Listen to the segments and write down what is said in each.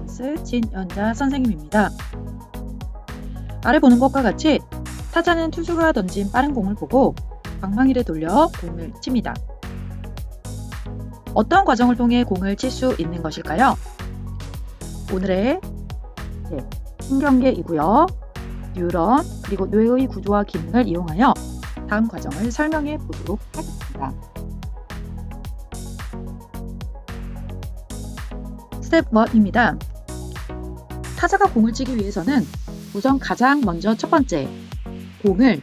바이오사이언스 진연자 선생님입니다. 아래 보는 것과 같이 타자는 투수가 던진 빠른 공을 보고 방망이를 돌려 공을 칩니다. 어떤 과정을 통해 공을 칠 수 있는 것일까요? 오늘의 신경계이고요. 뉴런 그리고 뇌의 구조와 기능을 이용하여 다음 과정을 설명해 보도록 하겠습니다. 스텝 1입니다. 타자가 공을 치기 위해서는 우선 가장 먼저 첫 번째, 공을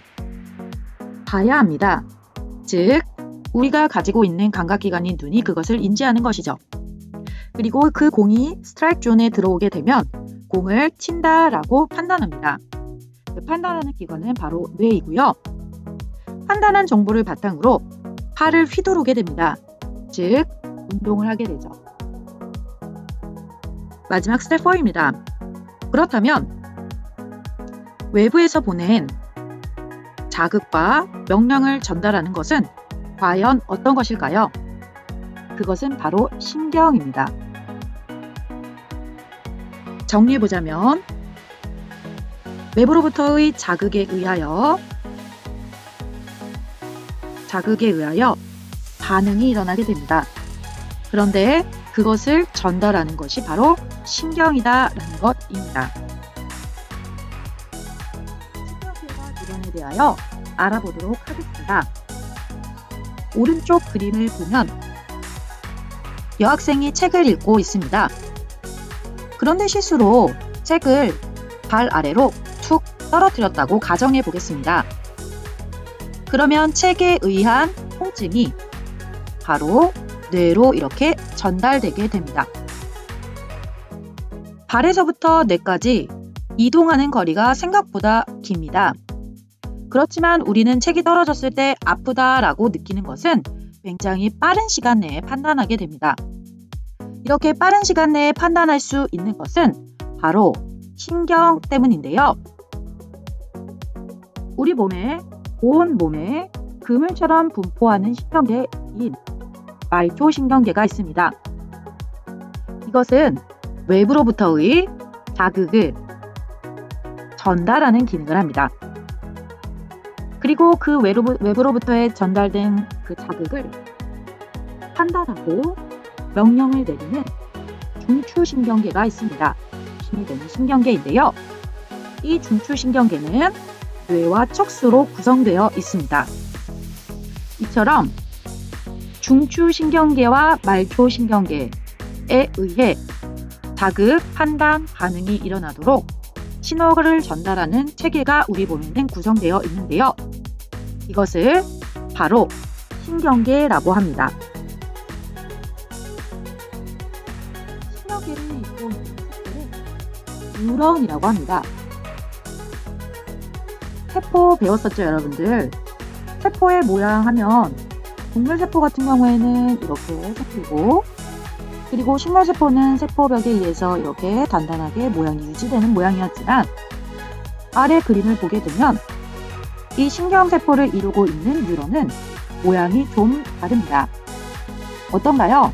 봐야 합니다. 즉, 우리가 가지고 있는 감각기관인 눈이 그것을 인지하는 것이죠. 그리고 그 공이 스트라이크 존에 들어오게 되면 공을 친다라고 판단합니다. 그 판단하는 기관은 바로 뇌이고요. 판단한 정보를 바탕으로 팔을 휘두르게 됩니다. 즉, 운동을 하게 되죠. 마지막 스텝 4입니다. 그렇다면 외부에서 보낸 자극과 명령을 전달하는 것은 과연 어떤 것일까요? 그것은 바로 신경입니다. 정리해보자면 외부로부터의 자극에 의하여 반응이 일어나게 됩니다. 그런데 그것을 전달하는 것이 바로 신경이다라는 것입니다. 신경계와 뉴런에 대하여 알아보도록 하겠습니다. 오른쪽 그림을 보면 여학생이 책을 읽고 있습니다. 그런데 실수로 책을 발 아래로 툭 떨어뜨렸다고 가정해 보겠습니다. 그러면 책에 의한 통증이 바로 뇌로 이렇게 전달되게 됩니다. 발에서부터 뇌까지 이동하는 거리가 생각보다 깁니다. 그렇지만 우리는 책이 떨어졌을 때 아프다라고 느끼는 것은 굉장히 빠른 시간 내에 판단하게 됩니다. 이렇게 빠른 시간 내에 판단할 수 있는 것은 바로 신경 때문인데요. 우리 온 몸에 그물처럼 분포하는 신경계인 말초신경계가 있습니다. 이것은 외부로부터의 자극을 전달하는 기능을 합니다. 그리고 그 외부로부터의 전달된 그 자극을 판단하고 명령을 내리는 중추신경계가 있습니다. 힘이 되는 신경계인데요. 이 중추신경계는 뇌와 척수로 구성되어 있습니다. 이처럼 중추신경계와 말초신경계에 의해 자극, 판단, 반응이 일어나도록 신호를 전달하는 체계가 우리 몸에는 구성되어 있는데요. 이것을 바로 신경계라고 합니다. 신경계를 잇고 있는 체계를 뉴런이라고 합니다. 세포 배웠었죠, 여러분들? 세포의 모양 하면 동물세포 같은 경우에는 이렇게 생기고, 그리고 식물세포는 세포벽에 의해서 이렇게 단단하게 모양이 유지되는 모양이었지만, 아래 그림을 보게 되면 이 신경세포를 이루고 있는 뉴런은 모양이 좀 다릅니다. 어떤가요?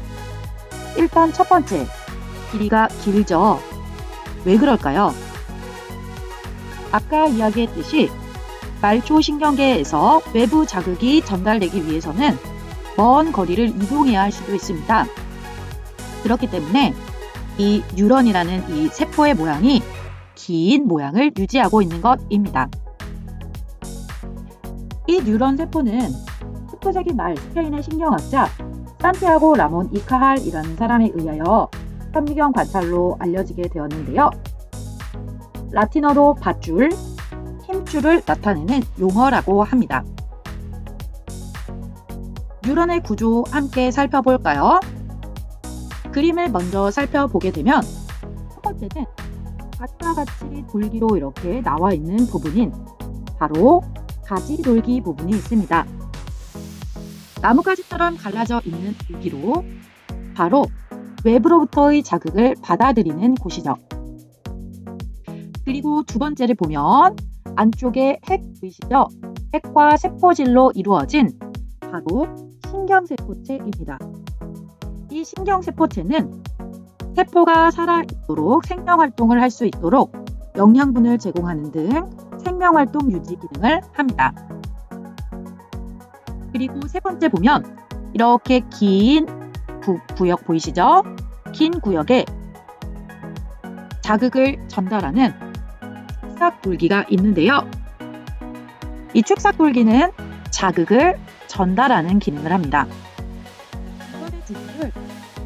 일단 첫 번째, 길이가 길죠. 왜 그럴까요? 아까 이야기했듯이 말초신경계에서 외부 자극이 전달되기 위해서는 먼 거리를 이동해야 할 수도 있습니다. 그렇기 때문에 이 뉴런이라는 이 세포의 모양이 긴 모양을 유지하고 있는 것입니다. 이 뉴런 세포는 흑토적인 말 스페인의 신경학자 산티아고 라몬 이 카할이라는 사람에 의하여 현미경 관찰로 알려지게 되었는데요. 라틴어로 밧줄, 힘줄을 나타내는 용어라고 합니다. 뉴런의 구조 함께 살펴볼까요? 그림을 먼저 살펴보게 되면 첫 번째는 밭과 같이 돌기로 이렇게 나와 있는 부분인 바로 가지돌기 부분이 있습니다. 나뭇가지처럼 갈라져 있는 돌기로 바로 외부로부터의 자극을 받아들이는 곳이죠. 그리고 두 번째를 보면 안쪽에 핵 보이시죠? 핵과 세포질로 이루어진 바로 신경세포체입니다. 이 신경세포체는 세포가 살아있도록 생명활동을 할 수 있도록 영양분을 제공하는 등 생명활동 유지 기능을 합니다. 그리고 세 번째 보면 이렇게 긴 구역 보이시죠? 긴 구역에 자극을 전달하는 축삭돌기가 있는데요. 이 축삭돌기는 자극을 전달하는 기능을 합니다. 이번의 주제를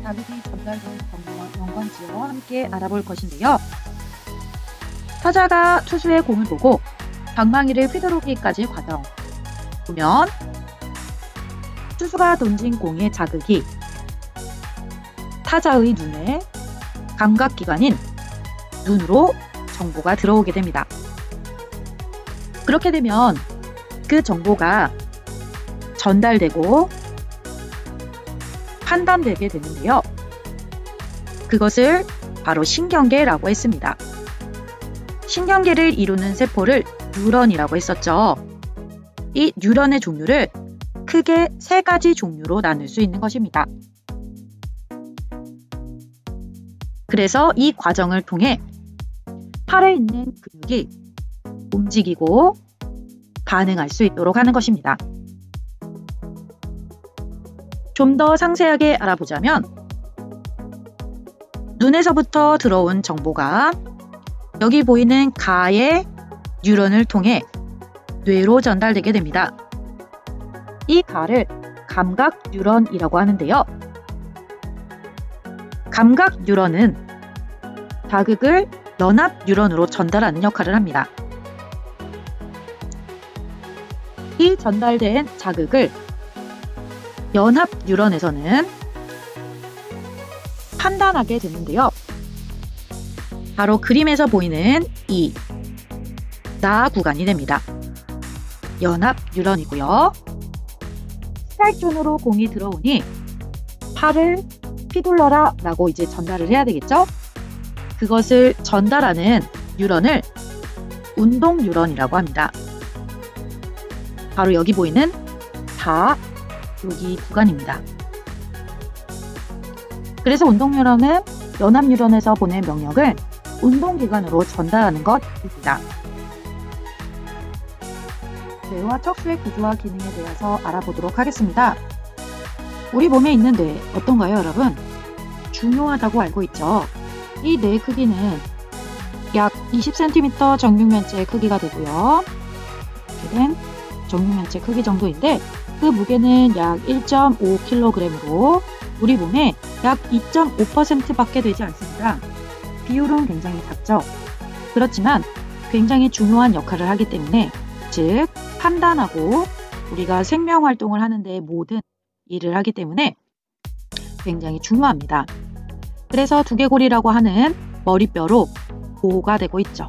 자극이 전달되는 경로와 연관지어와 함께 알아볼 것인데요. 타자가 투수의 공을 보고 방망이를 휘두르기까지 과정 보면 투수가 던진 공의 자극이 타자의 눈에 감각기관인 눈으로 정보가 들어오게 됩니다. 그렇게 되면 그 정보가 전달되고 판단되게 되는데요. 그것을 바로 신경계라고 했습니다. 신경계를 이루는 세포를 뉴런이라고 했었죠. 이 뉴런의 종류를 크게 세 가지 종류로 나눌 수 있는 것입니다. 그래서 이 과정을 통해 팔에 있는 근육이 움직이고 반응할 수 있도록 하는 것입니다. 좀 더 상세하게 알아보자면 눈에서부터 들어온 정보가 여기 보이는 가의 뉴런을 통해 뇌로 전달되게 됩니다. 이 가를 감각 뉴런이라고 하는데요. 감각 뉴런은 자극을 연합 뉴런으로 전달하는 역할을 합니다. 이 전달된 자극을 연합 뉴런에서는 판단하게 되는데요. 바로 그림에서 보이는 이 나 구간이 됩니다. 연합 뉴런이고요. 스트라이크 존으로 공이 들어오니 팔을 휘둘러라 라고 이제 전달을 해야 되겠죠? 그것을 전달하는 뉴런을 운동 뉴런이라고 합니다. 바로 여기 보이는 여기 구간입니다. 그래서 운동 뉴런은 연합 뉴런에서 보낸 명령을 운동기관으로 전달하는 것입니다. 뇌와 척수의 구조와 기능에 대해서 알아보도록 하겠습니다. 우리 몸에 있는 뇌 어떤가요, 여러분? 중요하다고 알고 있죠. 이 뇌 크기는 약 20cm 정육면체 크기가 되고요. 이렇게 된 정육면체 크기 정도인데 그 무게는 약 1.5kg으로 우리 몸의 약 2.5%밖에 되지 않습니다. 비율은 굉장히 작죠. 그렇지만 굉장히 중요한 역할을 하기 때문에 즉 판단하고 우리가 생명활동을 하는데 모든 일을 하기 때문에 굉장히 중요합니다. 그래서 두개골이라고 하는 머리뼈로 보호가 되고 있죠.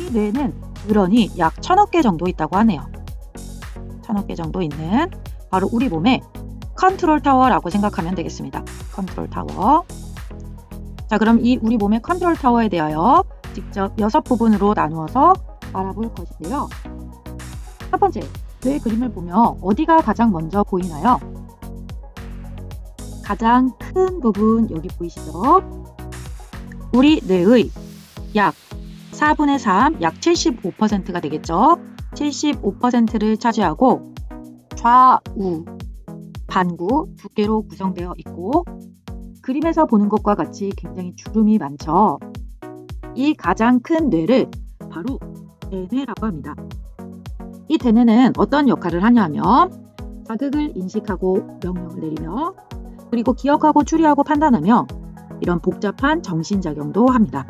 이 뇌는 뉴런이 약 1000억 개 정도 있다고 하네요. 1000억 개 정도 있는 바로 우리 몸의 컨트롤 타워라고 생각하면 되겠습니다. 컨트롤 타워. 자, 그럼 이 우리 몸의 컨트롤 타워에 대하여 직접 6부분으로 나누어서 알아볼 것인데요. 첫 번째, 뇌 그림을 보면 어디가 가장 먼저 보이나요? 가장 큰 부분 여기 보이시죠? 우리 뇌의 약 4분의 3, 약 75%가 되겠죠? 75%를 차지하고 좌우, 반구 두 개로 구성되어 있고 그림에서 보는 것과 같이 굉장히 주름이 많죠. 이 가장 큰 뇌를 바로 대뇌라고 합니다. 이 대뇌는 어떤 역할을 하냐 하면 자극을 인식하고 명령을 내리며 그리고 기억하고 추리하고 판단하며 이런 복잡한 정신작용도 합니다.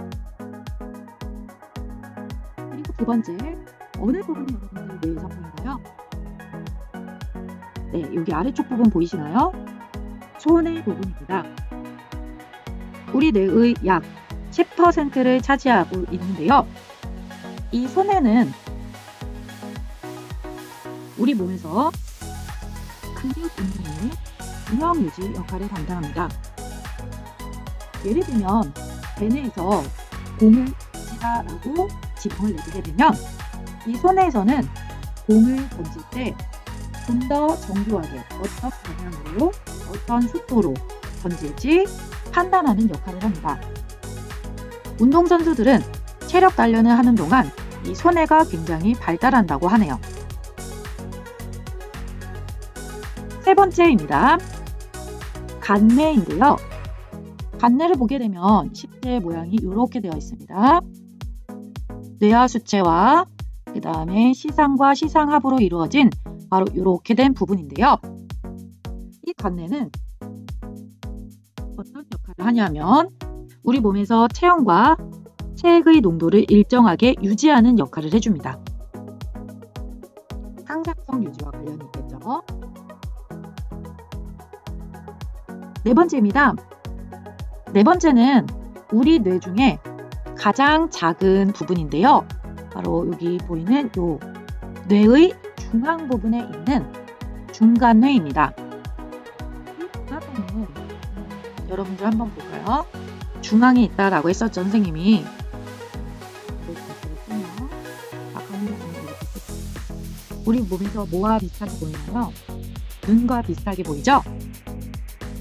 그리고 두 번째, 어느 부분이 여러분들 뇌에서 보이나요? 네, 여기 아래쪽 부분 보이시나요? 손의 부분입니다. 우리 뇌의 약 10%를 차지하고 있는데요. 이 손에는 우리 몸에서 근육 운동의 균형 유지 역할을 담당합니다. 예를 들면 대뇌에서 공을 던지라라고 지령을 내리게 되면 이 손에서는 공을 던질 때 좀 더 정교하게 어떤 방향으로 어떤 속도로 던질지 판단하는 역할을 합니다. 운동선수들은 체력 단련을 하는 동안 이 손해가 굉장히 발달한다고 하네요. 세 번째입니다. 간뇌인데요. 간뇌를 보게 되면 십자의 모양이 이렇게 되어 있습니다. 뇌하 수체와 그 다음에 시상과 시상합으로 이루어진 바로 이렇게 된 부분인데요. 이 간뇌는 어떤 역할을 하냐면 우리 몸에서 체온과 체액의 농도를 일정하게 유지하는 역할을 해줍니다. 항상성 유지와 관련이 있겠죠. 네 번째입니다. 네 번째는 우리 뇌 중에 가장 작은 부분인데요. 바로 여기 보이는 요 뇌의 중앙 부분에 있는 중간뇌입니다. 이 중간뇌는 여러분들 한번 볼까요? 중앙에 있다라고 했었죠, 선생님이. 우리 몸에서 뭐와 비슷하게 보이나요? 눈과 비슷하게 보이죠?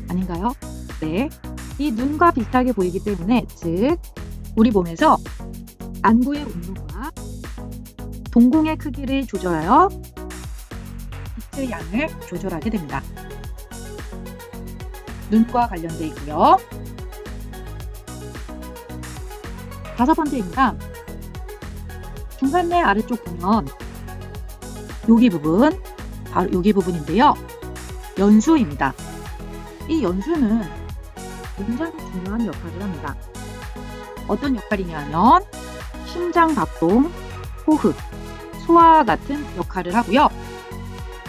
아닌가요? 네. 이 눈과 비슷하게 보이기 때문에 즉 우리 몸에서 안구의 온도와 동공의 크기를 조절하여 빛의 양을 조절하게 됩니다. 눈과 관련되어 있고요. 다섯 번째입니다. 중간뇌 아래쪽 보면 여기 부분, 바로 여기 부분인데요. 연수입니다. 이 연수는 굉장히 중요한 역할을 합니다. 어떤 역할이냐면 심장박동, 호흡, 소화와 같은 역할을 하고요.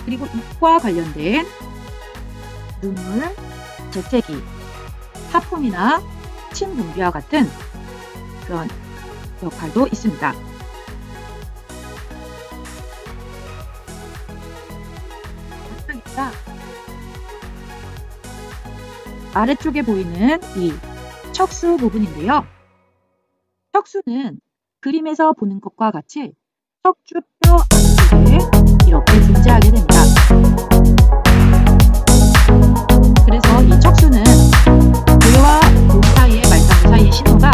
그리고 입과 관련된 눈물, 재채기, 하품이나 침 분비와 같은 그런 역할도 있습니다. 마지막입니다. 아래쪽에 보이는 이 척수 부분인데요. 척수는 그림에서 보는 것과 같이 척추뼈 안쪽에 이렇게 존재하게 됩니다. 그래서 이 척수는 뇌와 몸 사이의 말상부 사이의 신호가